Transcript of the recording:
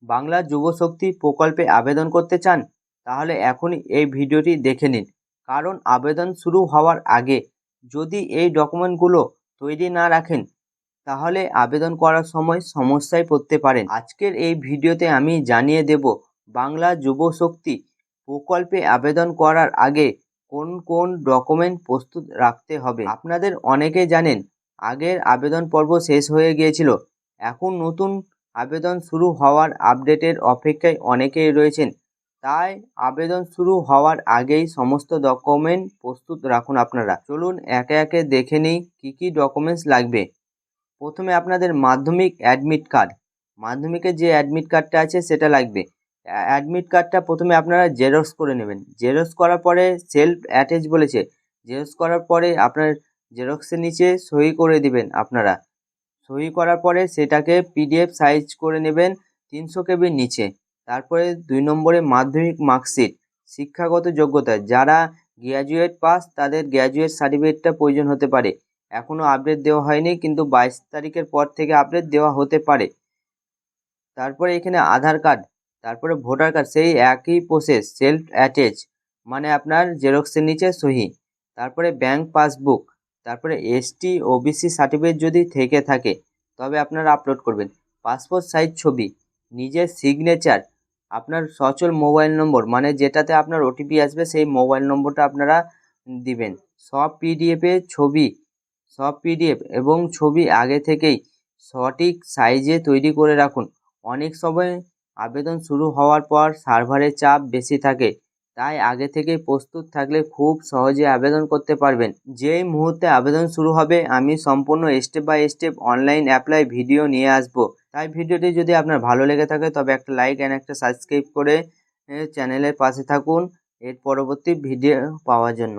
বাংলা যুবশক্তি প্রকল্পে আবেদন করতে চান? তাহলে এখনই এই ভিডিওটি দেখে নিন, কারণ আবেদন শুরু হওয়ার আগে যদি এই ডকুমেন্টগুলো তৈরি না রাখেন তাহলে আবেদন করার সময় সমস্যায় পড়তে পারেন। আজকের এই ভিডিওতে আমি জানিয়ে দেব বাংলা যুবশক্তি প্রকল্পে আবেদন করার আগে কোন কোন ডকুমেন্ট প্রস্তুত রাখতে হবে। আপনাদের অনেকে জানেন আগের আবেদন পর্ব শেষ হয়ে গিয়েছিল, এখন নতুন আবেদন শুরু হওয়ার আপডেটের অপেক্ষায় অনেকেই রয়েছেন। তাই আবেদন শুরু হওয়ার আগেই সমস্ত ডকুমেন্ট প্রস্তুত রাখুন। আপনারা চলুন একে একে দেখে নিই কী কী ডকুমেন্টস লাগবে। প্রথমে আপনাদের মাধ্যমিক অ্যাডমিট কার্ড, মাধ্যমিকের যে অ্যাডমিট কার্ডটা আছে সেটা লাগবে। অ্যাডমিট কার্ডটা প্রথমে আপনারা জেরক্স করে নেবেন। জেরক্স করার পরে সেলফ অ্যাটাচ বলেছে, জেরক্স করার পরে আপনার জেরক্সের নিচে সই করে দিবেন। আপনারা সই করার পরে সেটাকে পিডিএফ সাইজ করে নেবেন 300 কেবির নিচে। তারপরে 2 নম্বরে মাধ্যমিক মার্কশিট, শিক্ষাগত যোগ্যতা, যারা গ্র্যাজুয়েট পাস তাদের গ্র্যাজুয়েট সার্টিফিকেটটা প্রয়োজন হতে পারে। এখনও আপডেট দেওয়া হয়নি, কিন্তু 22 তারিখের পর থেকে আপডেট দেওয়া হতে পারে। তারপরে এখানে আধার কার্ড, তারপরে ভোটার কার্ড, সেই একই প্রসেস, সেলফ অ্যাটাচ মানে আপনার জেরক্সের নিচে সহি। তারপরে ব্যাংক পাসবুক, তারপরে এসটি ওবিসি সার্টিফিকেট যদি থেকে থাকে তবে আপনারা আপলোড করবেন। পাসপোর্ট সাইজ ছবি, নিজের সিগনেচার, আপনার সচল মোবাইল নম্বর মানে যেটাতে আপনার ওটিপি আসবে সেই মোবাইল নম্বরটা আপনারা দিবেন। সব পিডিএফ এবং ছবি আগে থেকেই সঠিক সাইজে তৈরি করে রাখুন। অনেক সময় আবেদন শুরু হওয়ার পর সার্ভারের চাপ বেশি থাকে, তাই আগে থেকে প্রস্তুত থাকলে খুব সহজে আবেদন করতে পারবেন। যেই মুহূর্তে আবেদন শুরু হবে আমি সম্পূর্ণ step by step online apply video নিয়ে আসব। তাই ভিডিওটি যদি আপনার ভালো লেগে থাকে তবে একটা লাইক অ্যান্ড একটা সাবস্ক্রাইব করে চ্যানেলের পাশে থাকুন এর পরবর্তী ভিডিও পাওয়ার জন্য।